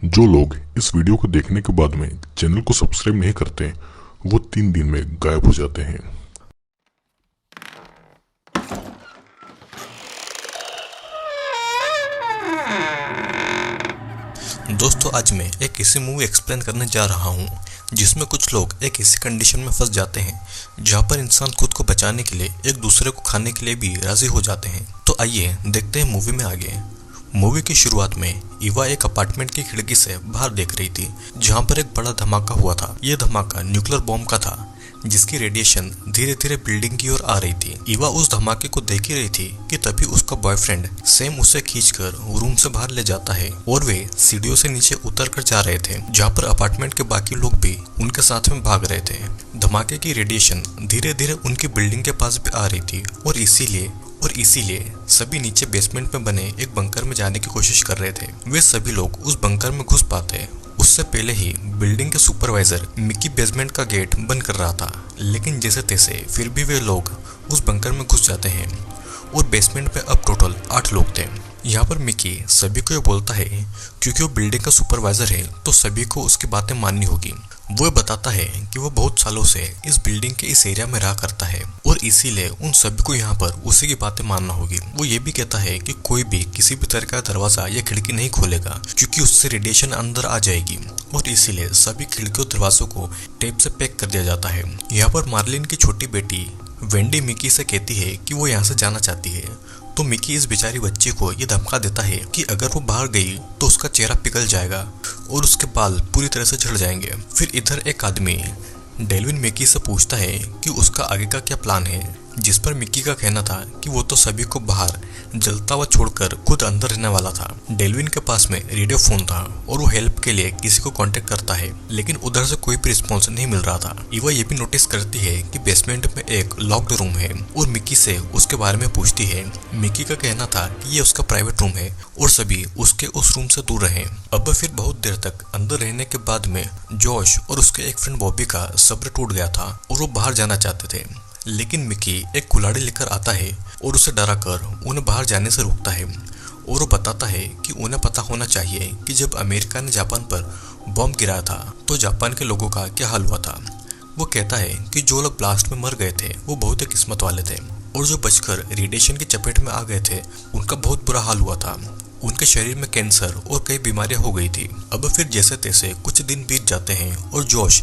जो लोग इस वीडियो को देखने के बाद में चैनल को सब्सक्राइब नहीं करते वो 3 दिन में गायब हो जाते हैं। दोस्तों, आज मैं एक ऐसी मूवी एक्सप्लेन करने जा रहा हूँ जिसमें कुछ लोग एक ऐसी कंडीशन में फंस जाते हैं जहाँ पर इंसान खुद को बचाने के लिए एक दूसरे को खाने के लिए भी राजी हो जाते हैं। तो आइए देखते हैं मूवी में आगे। मूवी की शुरुआत में ईवा एक अपार्टमेंट की खिड़की से बाहर देख रही थी जहाँ पर एक बड़ा धमाका हुआ था। यह धमाका न्यूक्लियर बॉम्ब का था जिसकी रेडिएशन धीरे धीरे बिल्डिंग की ओर आ रही थी। ईवा उस धमाके को देख ही रही थी कि तभी उसका बॉयफ्रेंड सैम उसे खींचकर रूम से बाहर ले जाता है और वे सीढ़ियों से नीचे उतर कर जा रहे थे जहाँ पर अपार्टमेंट के बाकी लोग भी उनके साथ में भाग रहे थे। धमाके की रेडिएशन धीरे धीरे उनकी बिल्डिंग के पास भी आ रही थी और इसीलिए सभी नीचे बेसमेंट में बने एक बंकर में जाने की कोशिश कर रहे थे। वे सभी लोग उस बंकर में घुस पाते उससे पहले ही बिल्डिंग के सुपरवाइजर मिकी बेसमेंट का गेट बंद कर रहा था, लेकिन जैसे तैसे फिर भी वे लोग उस बंकर में घुस जाते हैं और बेसमेंट पे अब टोटल 8 लोग थे। यहाँ पर मिकी सभी को ये बोलता है क्योंकि वो बिल्डिंग का सुपरवाइजर है तो सभी को उसकी बातें माननी होगी। वो बताता है कि वो बहुत सालों से इस बिल्डिंग के इस एरिया में रहा करता है और इसीलिए उन सभी को यहाँ पर उसी की बातें मानना होगी। वो ये भी कहता है कि कोई भी किसी भी तरह का दरवाजा या खिड़की नहीं खोलेगा क्योंकि उससे रेडिएशन अंदर आ जाएगी और इसीलिए सभी खिड़कियों दरवाजों को टेप से पैक कर दिया जाता है। यहाँ पर मार्लिन की छोटी बेटी वेंडी मिकी से कहती है कि वो यहाँ से जाना चाहती है तो मिकी इस बेचारी बच्ची को ये धमका देता है कि अगर वो बाहर गई तो उसका चेहरा पिघल जाएगा और उसके बाल पूरी तरह से झड़ जाएंगे। फिर इधर एक आदमी डेल्विन मिकी से पूछता है कि उसका आगे का क्या प्लान है, जिस पर मिकी का कहना था कि वो तो सभी को बाहर जलता हुआ छोड़कर खुद अंदर रहने वाला था। डेल्विन के पास में रेडियो फोन था और वो हेल्प के लिए किसी को कांटेक्ट करता है, लेकिन उधर से कोई भी रिस्पॉन्स नहीं मिल रहा था। ईवा ये भी नोटिस करती है कि बेसमेंट में एक लॉक्ड रूम है और मिकी से उसके बारे में पूछती है। मिकी का कहना था कि ये उसका प्राइवेट रूम है और सभी उसके उस रूम से दूर रहे। अब फिर बहुत देर तक अंदर रहने के बाद में जोश और उसके एक फ्रेंड बॉबी का सब्र टूट गया था और वो बाहर जाना चाहते थे, लेकिन मिकी एक कुल्हाड़ी लेकर आता है और उसे डराकर उन्हें बाहर जाने से रोकता है और वो बताता है कि उन्हें पता होना चाहिए कि जब अमेरिका ने जापान पर बॉम्ब गिराया था तो जापान के लोगों का क्या हाल हुआ था। वो कहता है कि जो लोग ब्लास्ट में मर गए थे वो बहुत ही किस्मत वाले थे और जो बचकर रेडिएशन की चपेट में आ गए थे उनका बहुत बुरा हाल हुआ था। उनके शरीर में कैंसर और कई बीमारियां हो गई थी। अब फिर जैसे तैसे कुछ दिन बीत जाते हैं और जोश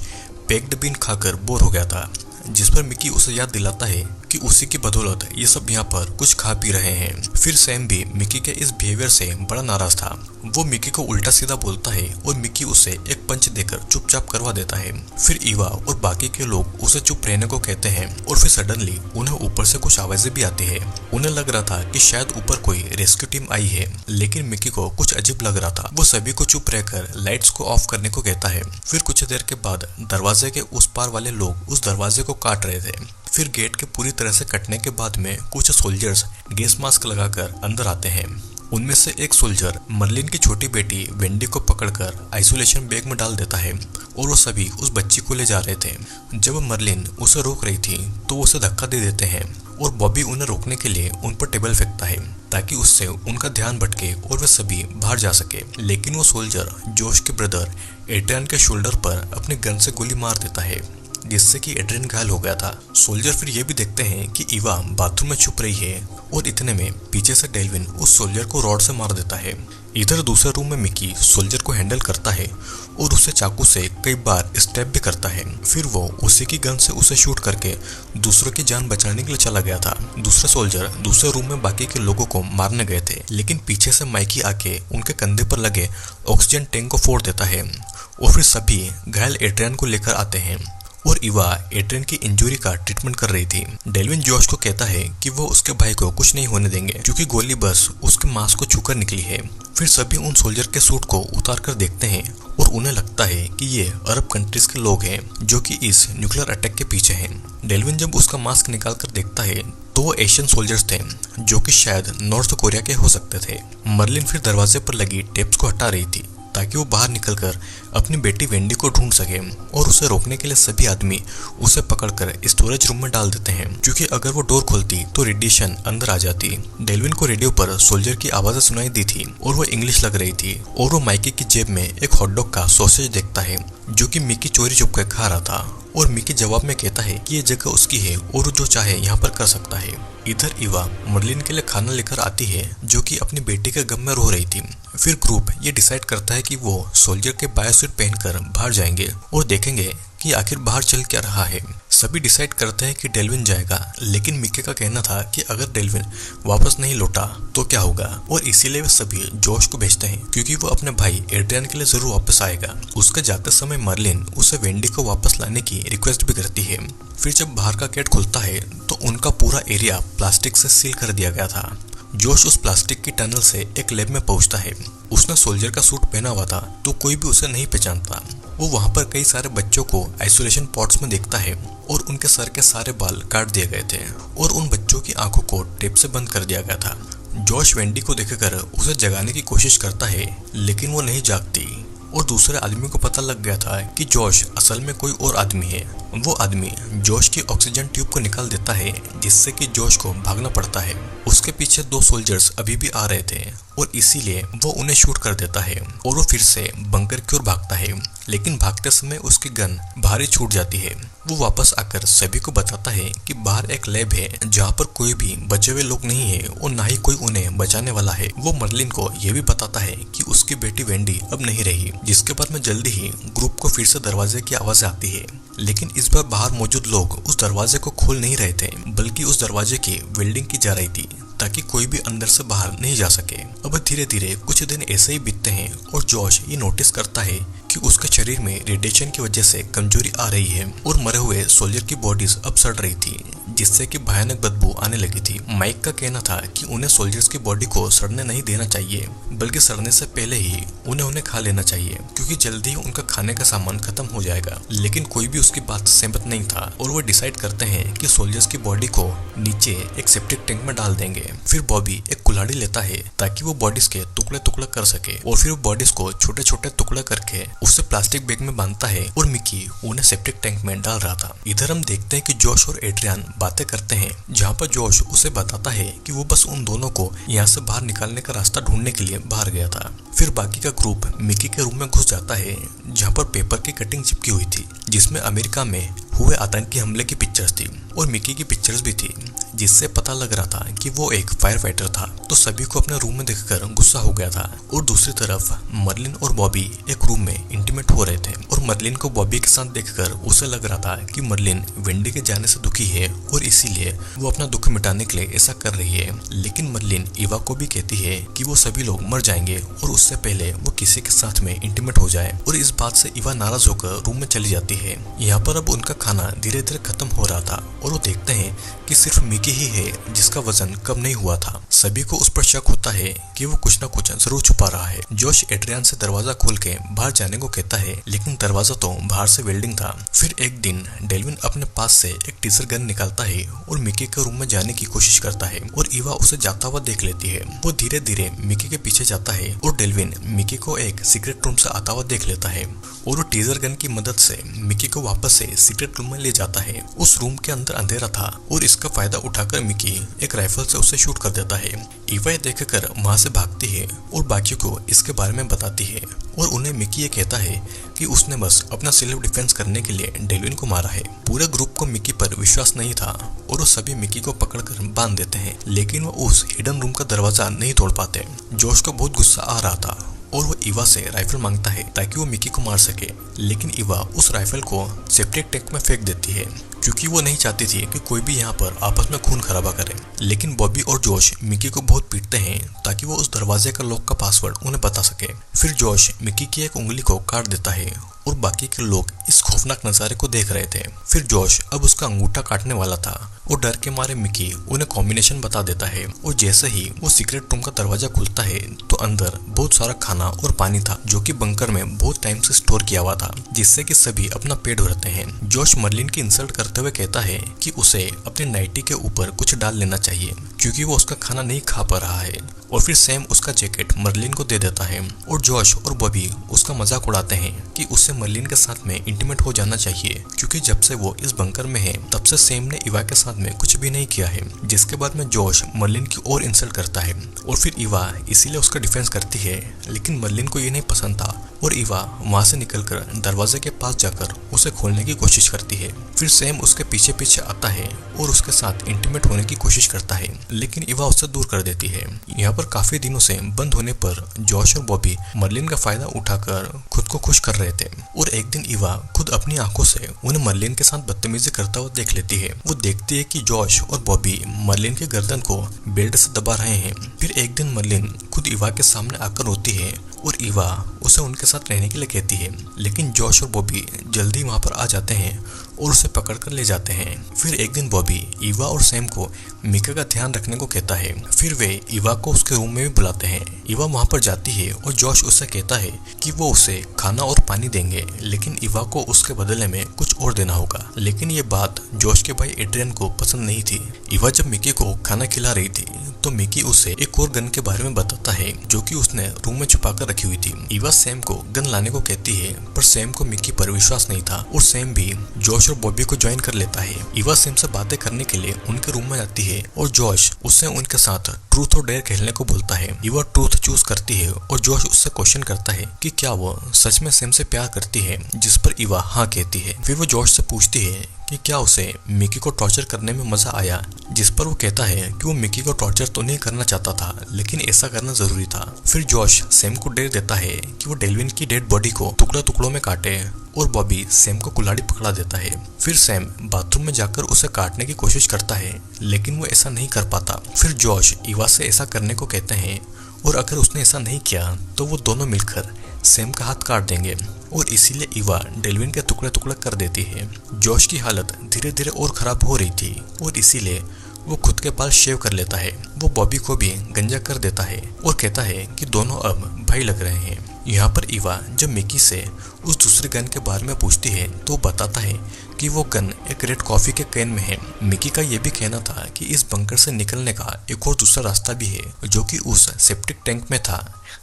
पैक्ड बीन खाकर बोर हो गया था, जिस पर मिकी उसे याद दिलाता है कि उसी की बदौलत ये सब यहाँ पर कुछ खा पी रहे हैं। फिर सैम भी मिकी के इस बिहेवियर से बड़ा नाराज था। वो मिकी को उल्टा सीधा बोलता है और मिकी उसे एक पंच देकर चुपचाप करवा देता है। फिर ईवा और बाकी के लोग उसे चुप रहने को कहते हैं और फिर सडनली उन्हें ऊपर से कुछ आवाजें भी आती है। उन्हें लग रहा था कि शायद ऊपर कोई रेस्क्यू टीम आई है, लेकिन मिकी को कुछ अजीब लग रहा था। वो सभी को चुप रहकर लाइट्स को ऑफ करने को कहता है। फिर कुछ देर के बाद दरवाजे के उस पार वाले लोग उस दरवाजे को काट रहे थे। फिर गेट के पूरी तरह से कटने के बाद में कुछ सोल्जर्स गैस मास्क लगाकर अंदर आते हैं। उनमें से एक सोल्जर मर्लिन की छोटी बेटी वेंडी को पकड़कर आइसोलेशन बैग में डाल देता है और वो सभी उस बच्ची को ले जा रहे थे। जब मर्लिन उसे रोक रही थी तो वो उसे धक्का दे देते हैं और बॉबी उन्हें रोकने के लिए उन पर टेबल फेंकता है ताकि उससे उनका ध्यान भटके और वे सभी बाहर जा सके। लेकिन वो सोल्जर जोश के ब्रदर एड्रियन के शोल्डर पर अपने गन से गोली मार देता है, जिससे कि एड्रियन घायल हो गया था। सोल्जर फिर ये भी देखते हैं कि ईवा बाथरूम में छुप रही है और इतने में पीछे से डेल्विन उस सोल्जर को रॉड से मार देता है। इधर दूसरे रूम में मिकी सोल्जर को हैंडल करता है और उसे चाकू से कई बार स्टैब भी करता है। फिर वो उसी की गन से उसे शूट करके दूसरों की जान बचाने के लिए चला गया था। दूसरे सोल्जर दूसरे रूम में बाकी के लोगों को मारने गए थे, लेकिन पीछे से माइकी आके उनके कंधे पर लगे ऑक्सीजन टैंक को फोड़ देता है और फिर सभी घायल एड्रियन को लेकर आते हैं और ईवा एड्रियन की इंजरी का ट्रीटमेंट कर रही थी। डेल्विन जोश को कहता है कि वो उसके भाई को कुछ नहीं होने देंगे क्योंकि गोली बस उसके मांस को छूकर निकली है। फिर सभी उन सोल्जर के सूट को उतार कर देखते हैं और उन्हें लगता है कि ये अरब कंट्रीज के लोग हैं जो कि इस न्यूक्लियर अटैक के पीछे हैं। डेल्विन जब उसका मास्क निकाल कर देखता है तो वो एशियन सोल्जर्स थे जो कि शायद नॉर्थ कोरिया के हो सकते थे। मर्लिन फिर दरवाजे पर लगी टेप्स को हटा रही थी ताकि वो बाहर निकलकर अपनी बेटी वेंडी को ढूंढ सके, और उसे रोकने के लिए सभी आदमी उसे पकड़कर स्टोरेज रूम में डाल देते हैं, क्योंकि अगर वो डोर खोलती तो रेडिएशन अंदर आ जाती। डेल्विन को रेडियो पर सोल्जर की आवाजें सुनाई दी थी और वो इंग्लिश लग रही थी, और वो माइकी की जेब में एक हॉटडॉग का सॉसेज देखता है जो कि मिकी चोरी छुप कर खा रहा था, और मिकी जवाब में कहता है कि ये जगह उसकी है और वो जो चाहे यहाँ पर कर सकता है। इधर इवा मर्लिन के लिए खाना लेकर आती है जो कि अपनी बेटी के गम में रो रही थी। फिर ग्रुप ये डिसाइड करता है कि वो सोल्जर के बायोसूट पहनकर बाहर जाएंगे और देखेंगे कि आखिर बाहर चल क्या रहा है। सभी डिसाइड करते हैं कि डेल्विन जाएगा, लेकिन मिकी का कहना था कि अगर डेल्विन वापस नहीं लौटा तो क्या होगा, और इसीलिए वे सभी जोश को भेजते हैं क्योंकि वो अपने भाई एड्रियन के लिए जरूर वापस आएगा। उसके जाते समय मर्लिन उसे वेंडी को वापस लाने की रिक्वेस्ट भी करती है। फिर जब बाहर का गेट खुलता है तो उनका पूरा एरिया प्लास्टिक से सील कर दिया गया था। जोश उस प्लास्टिक की टनल से एक लैब में पहुंचता है। उसने सोल्जर का सूट पहना हुआ था तो कोई भी उसे नहीं पहचानता। वो वहां पर कई सारे बच्चों को आइसोलेशन पॉट्स में देखता है और उनके सर के सारे बाल काट दिए गए थे और उन बच्चों की आंखों को टेप से बंद कर दिया गया था। जोश वेंडी को देखकर उसे जगाने की कोशिश करता है, लेकिन वो नहीं जागती, और दूसरे आदमी को पता लग गया था कि जोश असल में कोई और आदमी है। वो आदमी जोश की ऑक्सीजन ट्यूब को निकाल देता है, जिससे कि जोश को भागना पड़ता है। उसके पीछे 2 सोल्जर्स अभी भी आ रहे थे और इसीलिए वो उन्हें शूट कर देता है और वो फिर से बंकर की ओर भागता है, लेकिन भागते समय उसकी गन भारी छूट जाती है। वो वापस आकर सभी को बताता है कि बाहर एक लैब है जहाँ पर कोई भी बचे हुए लोग नहीं है और ना ही कोई उन्हें बचाने वाला है। वो मर्लिन को ये भी बताता है कि उसकी बेटी वेंडी अब नहीं रही, जिसके बाद में जल्दी ही ग्रुप को फिर से दरवाजे की आवाज आती है, लेकिन इस बार बाहर मौजूद लोग उस दरवाजे को खोल नहीं रहे थे, बल्कि उस दरवाजे की वेल्डिंग की जा रही थी ताकि कोई भी अंदर से बाहर नहीं जा सके। अब धीरे धीरे कुछ दिन ऐसे ही बीतते हैं और जोश ये नोटिस करता है कि उसके शरीर में रेडिएशन की वजह से कमजोरी आ रही है और मरे हुए सोल्जर की बॉडीज अब सड़ रही थी, जिससे कि भयानक बदबू आने लगी थी। माइक का कहना था कि उन्हें सोल्जर्स की बॉडी को सड़ने नहीं देना चाहिए, बल्कि सड़ने से पहले ही उन्हें खा लेना चाहिए, क्योंकि जल्दी ही उनका खाने का सामान खत्म हो जाएगा। लेकिन कोई भी उसकी बात से सहमत नहीं था और वो डिसाइड करते हैं कि सोल्जर्स की बॉडी को नीचे एक सेप्टिक टैंक में डाल देंगे। फिर बॉबी एक कुल्हाड़ी लेता है ताकि वो बॉडीज के टुकड़े टुकड़े कर सके, और फिर वो बॉडीज को छोटे छोटे टुकड़े करके उसे प्लास्टिक बैग में बांधता है और मिकी उन्हें सेप्टिक टैंक में डाल रहा था। इधर हम देखते हैं कि जोश और एड्रियन बातें करते हैं, जहाँ पर जोश उसे बताता है कि वो बस उन दोनों को यहाँ से बाहर निकालने का रास्ता ढूंढने के लिए बाहर गया था। फिर बाकी का ग्रुप मिकी के रूम में घुस जाता है, जहाँ पर पेपर की कटिंग चिपकी हुई थी जिसमें अमेरिका में हुए आतंकी हमले की पिक्चर्स थी और मिकी की पिक्चर्स भी थी, जिससे पता लग रहा था कि वो एक फायर फाइटर था। तो सभी को अपने रूम में देखकर गुस्सा हो गया था। और दूसरी तरफ मर्लिन और बॉबी एक रूम में इंटीमेट हो रहे थे और मर्लिन को बॉबी के साथ देखकर उसे लग रहा था कि मर्लिन वेंडी के जाने से दुखी है और इसीलिए वो अपना दुख मिटाने के लिए ऐसा कर रही है। लेकिन मर्लिन इवा को भी कहती है कि वो सभी लोग मर जाएंगे और उससे पहले वो किसी के साथ में इंटीमेट हो जाए, और इस बात से इवा नाराज होकर रूम में चली जाती है। यहाँ पर अब उनका खाना धीरे धीरे खत्म हो रहा था और वो देखते हैं कि सिर्फ मिकी ही है जिसका वजन कम नहीं हुआ था। सभी को उस पर शक होता है कि वो कुछ न कुछ जरूर छुपा रहा है। जोश एड्रियन से दरवाजा खोल के बाहर जाने को कहता है, लेकिन दरवाजा तो बाहर से वेल्डिंग था। फिर एक दिन डेल्विन अपने पास से एक टीजर गन निकालता है और मिकी के रूम में जाने की कोशिश करता है और इवा उसे जाता हुआ देख लेती है। वो धीरे धीरे मिकी के पीछे जाता है और डेल्विन मिकी को एक सीक्रेट रूम से आता हुआ देख लेता है और वो टीजर गन की मदद से मिकी को वापस से सीक्रेट रूम में ले जाता है। उस रूम के अंदर अंधेरा था और इसका फायदा उठाकर मिकी एक राइफल से उसे शूट कर देता है। इवा देखकर वहां से भागती है और बाकी को इसके बारे में बताती है और उन्हें मिकी ये कहता है कि उसने बस अपना सेल्फ डिफेंस करने के लिए डेल्विन को मारा है। पूरे ग्रुप को मिकी पर विश्वास नहीं था और वो सभी मिकी को पकड़कर बांध देते हैं, लेकिन वो उस हिडन रूम का दरवाजा नहीं तोड़ पाते। जोश को बहुत गुस्सा आ रहा था और वो इवा से राइफल मांगता है ताकि वो मिकी को मार सके, लेकिन इवा उस राइफल को सेप्टिक टैंक में फेंक देती है क्योंकि वो नहीं चाहती थी कि कोई भी यहाँ पर आपस में खून खराबा करे। लेकिन बॉबी और जोश मिकी को बहुत पीटते हैं ताकि वो उस दरवाजे का लॉक का पासवर्ड उन्हें बता सके। फिर जोश मिकी की एक उंगली को काट देता है और बाकी के लोग इस खौफनाक नज़ारे को देख रहे थे। फिर जोश अब उसका अंगूठा काटने वाला था और डर के मारे मिकी उन्हें कॉम्बिनेशन बता देता है और जैसे ही वो सीक्रेट रूम का दरवाजा खुलता है तो अंदर बहुत सारा खाना और पानी था जो कि बंकर में बहुत टाइम से स्टोर किया हुआ था, जिससे कि सभी अपना पेट भरते हैं। जोश मर्लिन की इंसल्ट करते हुए कहता है कि उसे अपनी नाइटी के ऊपर कुछ डाल लेना चाहिए क्योंकि वो उसका खाना नहीं खा पा रहा है। और फिर सैम उसका जैकेट मर्लिन को दे देता है और जोश और बॉबी उसका मजाक उड़ाते हैं कि उसे मर्लिन के साथ में इंटीमेट हो जाना चाहिए क्योंकि जब से वो इस बंकर में है तब से सैम ने इवा के साथ में कुछ भी नहीं किया है। जिसके बाद में जोश मर्लिन की और इंसल्ट करता है और फिर इवा इसीलिए उसका डिफेंस करती है, लेकिन मर्लिन को ये नहीं पसंद था और इवा वहां से निकलकर दरवाजे के पास जाकर उसे खोलने की कोशिश करती है। फिर सैम उसके पीछे पीछे आता है और उसके साथ इंटीमेट होने की कोशिश करता है, लेकिन इवा उससे दूर कर देती है। यहाँ पर काफी दिनों से बंद होने पर जोश और बॉबी मर्लिन का फायदा उठाकर खुद को खुश कर रहे थे और एक दिन इवा खुद अपनी आंखों से उन्हें मर्लिन के साथ बदतमीजी करता हुआ देख लेती है। वो देखती है कि जोश और बॉबी मर्लिन के गर्दन को बेल्ट से दबा रहे हैं। फिर एक दिन मर्लिन खुद इवा के सामने आकर रोती है और इवा उसे उनके साथ रहने के लिए कहती है, लेकिन जोश और बॉबी जल्दी वहां पर आ जाते हैं और उसे पकड़कर ले जाते हैं। फिर एक दिन बॉबी इवा और सैम को मिका का ध्यान रखने को कहता है। फिर वे इवा को उसके रूम में भी बुलाते हैं। इवा वहां पर जाती है और जोश उससे कहता है कि वो उसे खाना और पानी देंगे, लेकिन इवा को उसके बदले में कुछ और देना होगा। लेकिन ये बात जोश के भाई एड्रियन को पसंद नहीं थी। इवा जब मिकी को खाना खिला रही थी तो मिकी उसे एक और गन के बारे में बताता है जो कि उसने रूम में छुपा कर रखी हुई थी। इवा सैम को गन लाने को कहती है पर सैम को मिकी पर विश्वास नहीं था और सैम भी जोश और बॉबी को ज्वाइन कर लेता है। इवा सैम से बातें करने के लिए उनके रूम में जाती है और जोश उससे उनके साथ ट्रूथ और डेयर खेलने को बोलता है। इवा ट्रूथ चूज करती है और जोश उससे क्वेश्चन करता है कि क्या वो सच में सैम से प्यार करती है, जिस पर इवा हाँ कहती है। फिर वो जोश से पूछती है कि क्या उसे मिकी को टॉर्चर करने में मजा आया, जिस पर वो कहता है कि वो मिकी को टॉर्चर तो नहीं करना चाहता था, लेकिन ऐसा करना जरूरी था। फिर जोश सैम को डेयर देता है कि वो डेल्विन की डेड बॉडी को टुकड़ा टुकड़ों में काटे और बॉबी सैम को कुल्हाड़ी पकड़ा देता है। फिर सैम बाथरूम में जाकर उसे काटने की कोशिश करता है, लेकिन वो ऐसा नहीं कर पाता। फिर जोश इवा से ऐसा करने को कहते हैं और अगर उसने ऐसा नहीं किया तो वो दोनों मिलकर सैम का हाथ काट देंगे और इसीलिए इवा डेल्विन के टुकड़े टुकड़े कर देती है। जोश की हालत धीरे धीरे और खराब हो रही थी और इसीलिए वो खुद के बाल शेव कर लेता है। वो बॉबी को भी गंजा कर देता है और कहता है कि दोनों अब भाई लग रहे हैं। यहाँ पर इवा जब मिकी से उस दूसरे गन के बारे में पूछती है तो बताता है कि वो गन एक रेड कॉफी के कैन में है। मिकी का ये भी कहना था कि इस बंकर से निकलने का एक और दूसरा रास्ता भी है जो कि उस सेप्टिक टैंक में था,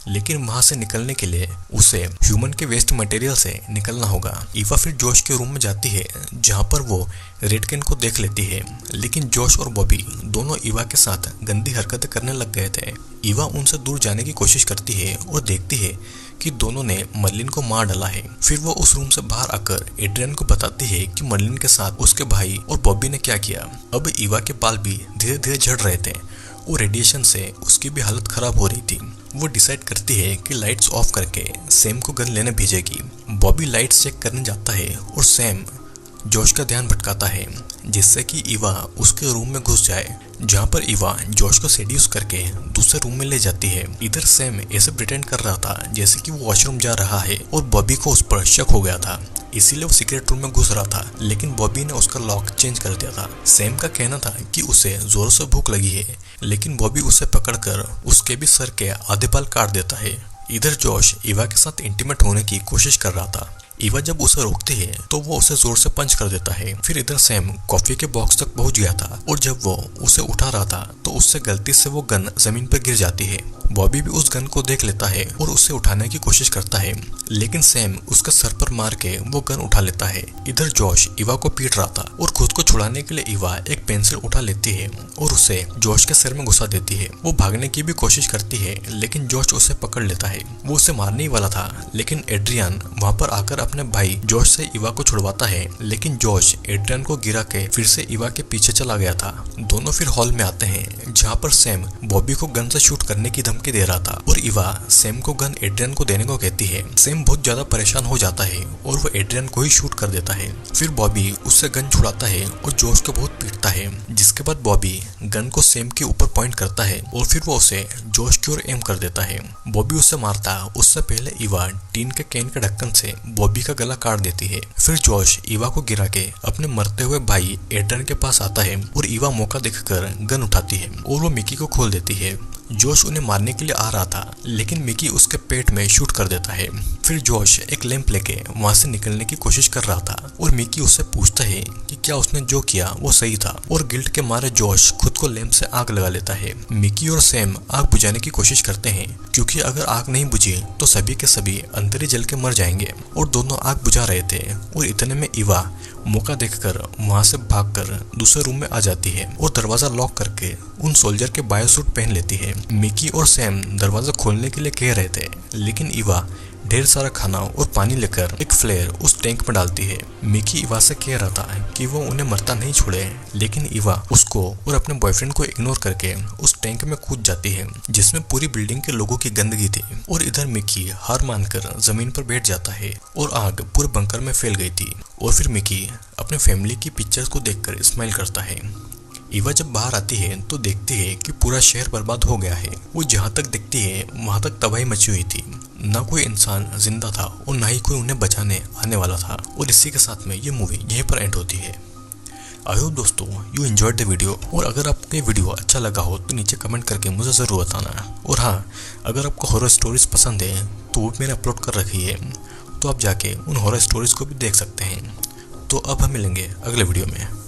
लेकिन वहां से निकलने के लिए उसे ह्यूमन के वेस्ट मटेरियल से निकलना होगा। इवा फिर जोश के रूम में जाती है जहां पर वो रेड कैन को देख लेती है, लेकिन जोश और बॉबी दोनों इवा के साथ गंदी हरकतें करने लग गए थे। इवा उनसे दूर जाने की कोशिश करती है और देखती है कि दोनों ने मर्लिन को मार डाला है। फिर वो उस रूम से बाहर आकर एड्रियन को बताती है कि मर्लिन के साथ उसके भाई और बॉबी ने क्या किया। अब इवा के बाल भी धीरे धीरे झड़ रहे थे और रेडिएशन से उसकी भी हालत खराब हो रही थी। वो डिसाइड करती है कि लाइट्स ऑफ करके सैम को गन लेने भेजेगी। बॉबी लाइट्स चेक करने जाता है और सैम जोश का ध्यान भटकाता है जिससे कि इवा उसके रूम में घुस जाए, जहाँ पर इवा जोश को सेड्यूस करके दूसरे रूम में ले जाती है। इधर सैम ऐसे प्रिटेंड कर रहा था जैसे कि वो वॉशरूम जा रहा है और बॉबी को उस पर शक हो गया था, इसीलिए वो सीक्रेट रूम में घुस रहा था, लेकिन बॉबी ने उसका लॉक चेंज कर दिया था। सैम का कहना था कि उसे जोर से भूख लगी है, लेकिन बॉबी उसे पकड़कर उसके भी सर के आधे बाल काट देता है। इधर जोश इवा के साथ इंटीमेट होने की कोशिश कर रहा था। इवा जब उसे रोकती है तो वो उसे जोर से पंच कर देता है। फिर इधर सैम कॉफी के बॉक्स तक पहुंच गया था और जब वो उसे उठा रहा था तो उससे गलती से वो गन जमीन पर गिर जाती है। बॉबी भी उस गन को देख लेता है और उसे उठाने की कोशिश करता है, लेकिन सैम उसके सर पर मार के वो गन उठा लेता है। इधर जोश इवा को पीट रहा था और खुद को छुड़ाने के लिए इवा एक पेंसिल उठा लेती है और उसे जोश के सिर में घुसा देती है। वो भागने की भी कोशिश करती है, लेकिन जोश उसे पकड़ लेता है। वो उसे मारने ही वाला था, लेकिन एड्रियन वहाँ पर आकर अपने भाई जोश से इवा को छुड़वाता है, लेकिन जोश एड्रियन को गिरा के फिर से इवा के पीछे चला गया था। दोनों फिर हॉल में आते हैं जहाँ पर सैम बॉबी को गन से शूट करने की धमकी दे रहा था और इवा सैम को गन एड्रियन को देने को कहती है। सैम बहुत ज्यादा परेशान हो जाता है और वो एड्रियन को ही शूट कर देता है। फिर बॉबी उससे गन छुड़ाता है और जोश को बहुत पीटता है, जिसके बाद बॉबी गन को सैम के ऊपर पॉइंट करता है और फिर वो उसे जोश की ओर एम कर देता है। बॉबी उसे मारता उससे पहले इवा टीन के कैन के ढक्कन से बॉबी बॉबी का गला काट देती है। फिर जॉश ईवा को गिरा के अपने मरते हुए भाई एड्रियन के पास आता है और ईवा मौका देखकर गन उठाती है और वो मिकी को खोल देती है। जॉश उन्हें मारने के लिए आ रहा था, लेकिन मिकी उसके पेट में शूट कर देता है। फिर जॉश एक लैंप लेके वहां से निकलने की कोशिश कर रहा था और मिकी उससे पूछता है कि क्या उसने जो किया वो सही था, और गिल्ट के मारे जॉश खुद को लैंप से आग लगा लेता है। मिकी और सैम आग बुझाने की कोशिश करते हैं, क्योंकि अगर आग नहीं बुझी तो सभी के सभी अंदर ही जल के मर जाएंगे, और दोनों आग बुझा रहे थे। और इतने में ईवा मौका देखकर वहां से भागकर दूसरे रूम में आ जाती है और दरवाजा लॉक करके उन सोल्जर के बायोसूट पहन लेती है। मिकी और सैम दरवाजा खोलने के लिए कह रहे थे, लेकिन ईवा ढेर सारा खाना और पानी लेकर एक फ्लेयर उस टैंक में डालती है। मिकी ईवा से कह रहा था कि वो उन्हें मरता नहीं छोड़े, लेकिन ईवा उसको और अपने बॉयफ्रेंड को इग्नोर करके उस टैंक में कूद जाती है, जिसमें पूरी बिल्डिंग के लोगों की गंदगी थी। और इधर मिकी हार मानकर जमीन पर बैठ जाता है और आग पूरे बंकर में फैल गई थी। और फिर मिकी अपने फैमिली की पिक्चर्स को देखकर स्माइल करता है। ईवा जब बाहर आती है तो देखती है कि पूरा शहर बर्बाद हो गया है। वो जहाँ तक दिखती है वहाँ तक तबाही मची हुई थी, ना कोई इंसान जिंदा था और ना ही कोई उन्हें बचाने आने वाला था। और इसी के साथ में ये मूवी यहीं पर एंड होती है। आई होप दोस्तों यू एंजॉयड द वीडियो, और अगर आपको ये वीडियो अच्छा लगा हो तो नीचे कमेंट करके मुझे ज़रूर बताना। और हाँ, अगर आपको हॉरर स्टोरीज पसंद है तो वो मैंने अपलोड कर रखी है, तो आप जाके उन हॉरर स्टोरीज को भी देख सकते हैं। तो अब हम मिलेंगे अगले वीडियो में।